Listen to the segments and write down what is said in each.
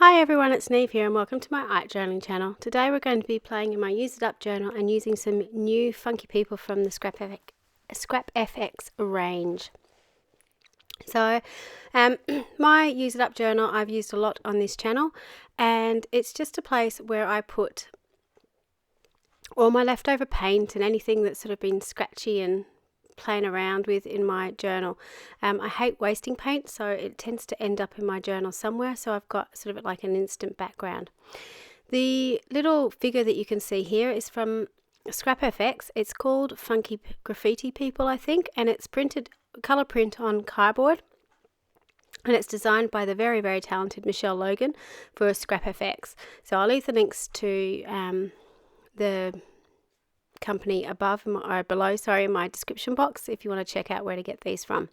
Hi everyone, it's Neve here and welcome to my art journaling channel. Today we're going to be playing in my Use It Up journal and using some new funky people from the Scrap FX range. So my Use It Up journal I've used a lot on this channel, and it's just a place where I put all my leftover paint and anything that's sort of been scratchy and playing around with in my journal. I hate wasting paint, so it tends to end up in my journal somewhere, so I've got sort of like an instant background. The little figure that you can see here is from Scrap FX. It's called Funky Graffiti People, I think, and it's printed color print on cardboard, and it's designed by the very, very talented Michelle Logan for Scrap FX. So I'll leave the links to the company above or below, in my description box if you want to check out where to get these from.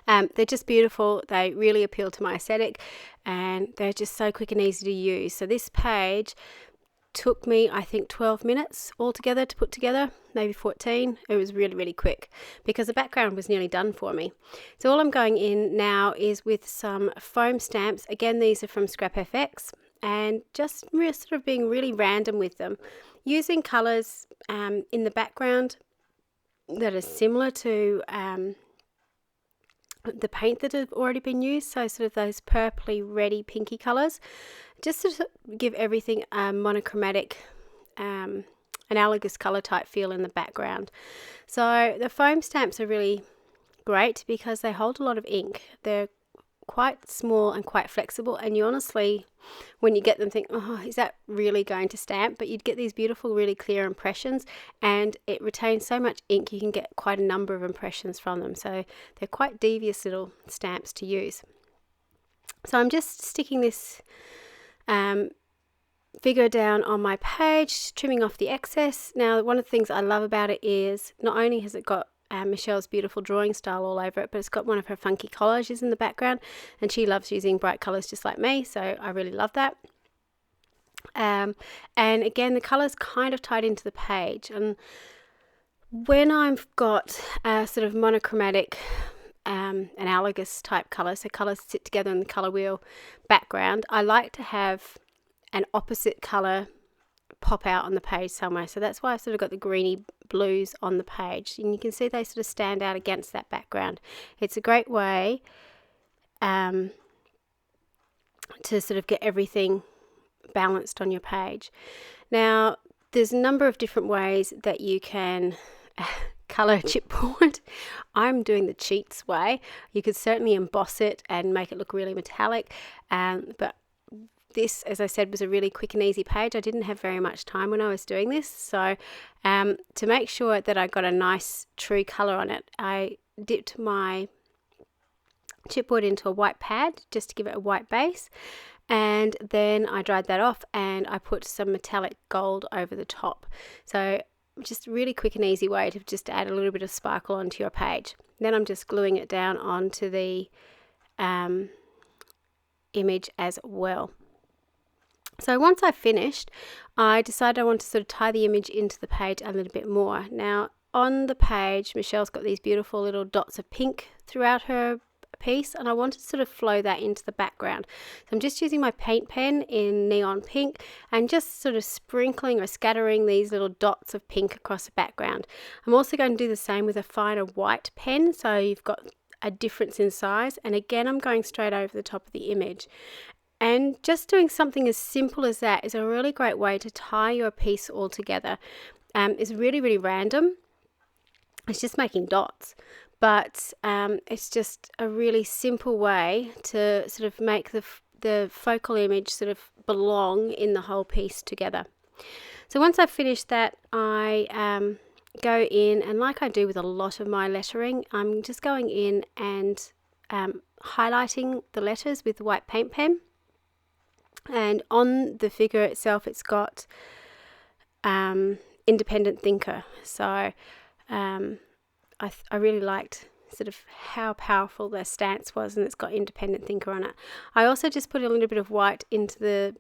They're just beautiful. They really appeal to my aesthetic, and they're just so quick and easy to use. So this page took me, I think, 12 minutes altogether to put together, maybe 14. It was really, really quick because the background was nearly done for me. So all I'm going in now is with some foam stamps. Again, these are from Scrap FX, and just sort of being really random with them, using colors in the background that are similar to the paint that have already been used, so sort of those purpley, reddy, pinky colors, just to give everything a monochromatic, analogous color type feel in the background. So the foam stamps are really great because they hold a lot of ink. They're quite small and quite flexible, and you honestly, when you get them, think, oh, is that really going to stamp? But you'd get these beautiful, really clear impressions, and it retains so much ink you can get quite a number of impressions from them. So they're quite devious little stamps to use. So I'm just sticking this figure down on my page, trimming off the excess. Now, one of the things I love about it is not only has it got Michelle's beautiful drawing style all over it, but it's got one of her funky collages in the background, and she loves using bright colors just like me, so I really love that. And again, the colors kind of tied into the page, and when I've got a sort of monochromatic analogous type color, so colors sit together in the color wheel background, I like to have an opposite color pop out on the page somewhere. So that's why I've sort of got the greeny blues on the page, and you can see they sort of stand out against that background. It's a great way to sort of get everything balanced on your page. Now, there's a number of different ways that you can color a chipboard. I'm doing the cheats way. You could certainly emboss it and make it look really metallic, but this, as I said, was a really quick and easy page. I didn't have very much time when I was doing this, so to make sure that I got a nice true color on it, I dipped my chipboard into a white pad just to give it a white base, and then I dried that off and I put some metallic gold over the top. So just a really quick and easy way to just add a little bit of sparkle onto your page. Then I'm just gluing it down onto the image as well. So once I finished, I decided I want to sort of tie the image into the page a little bit more. Now, on the page, Michelle's got these beautiful little dots of pink throughout her piece, and I wanted to sort of flow that into the background. So I'm just using my paint pen in neon pink and just sort of sprinkling or scattering these little dots of pink across the background. I'm also going to do the same with a finer white pen, so you've got a difference in size, and again I'm going straight over the top of the image. And just doing something as simple as that is a really great way to tie your piece all together. It's really, really random. It's just making dots, but it's just a really simple way to sort of make the focal image sort of belong in the whole piece together. So once I've finished that, I go in, and like I do with a lot of my lettering, I'm just going in and highlighting the letters with the white paint pen. And on the figure itself, it's got independent thinker. So I really liked sort of how powerful their stance was, and it's got independent thinker on it. I also just put a little bit of white into the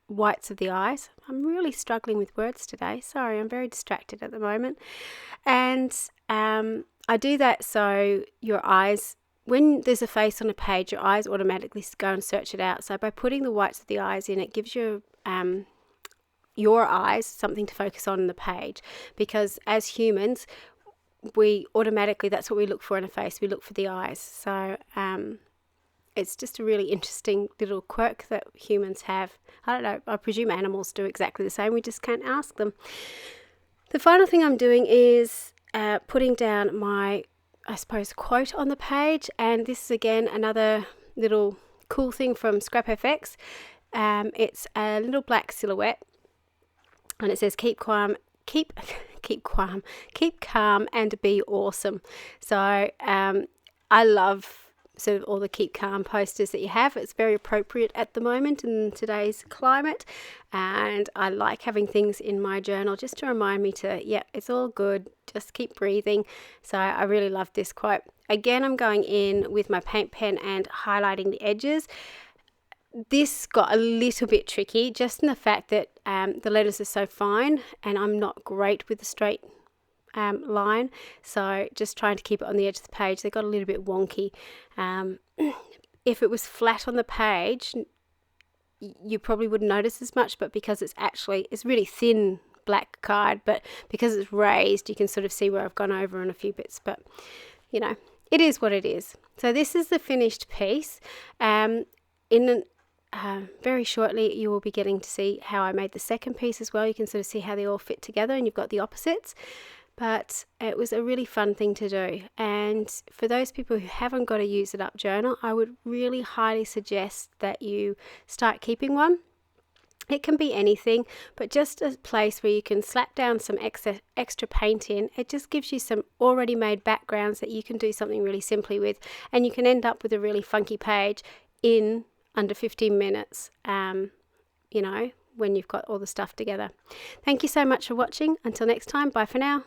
whites of the eyes. I'm really struggling with words today. Sorry, I'm very distracted at the moment. And I do that so your eyes when there's a face on a page, your eyes automatically go and search it out. So by putting the whites of the eyes in, it gives your eyes something to focus on the page, because as humans, we automatically, that's what we look for in a face, we look for the eyes. So it's just a really interesting little quirk that humans have. I don't know, I presume animals do exactly the same, we just can't ask them. The final thing I'm doing is putting down my, I suppose, quote on the page, and this is again another little cool thing from ScrapFX. It's a little black silhouette, and it says keep calm and be awesome. So I love sort of all the keep calm posters that you have. It's very appropriate at the moment in today's climate, and I like having things in my journal just to remind me to, yeah, it's all good, just keep breathing. So I really love this quote. Again, I'm going in with my paint pen and highlighting the edges. This got a little bit tricky, just in the fact that the letters are so fine, and I'm not great with the straight line, so just trying to keep it on the edge of the page, they got a little bit wonky. If it was flat on the page, you probably wouldn't notice as much, but because it's really thin black card, but because it's raised, you can sort of see where I've gone over on a few bits, but you know, it is what it is. So this is the finished piece. Very shortly you will be getting to see how I made the second piece as well. You can sort of see how they all fit together, and you've got the opposites. But it was a really fun thing to do, and for those people who haven't got a use it up journal, I would really highly suggest that you start keeping one. It can be anything, but just a place where you can slap down some extra paint in. It just gives you some already made backgrounds that you can do something really simply with, and you can end up with a really funky page in under 15 minutes, you know, when you've got all the stuff together. Thank you so much for watching. Until next time, bye for now.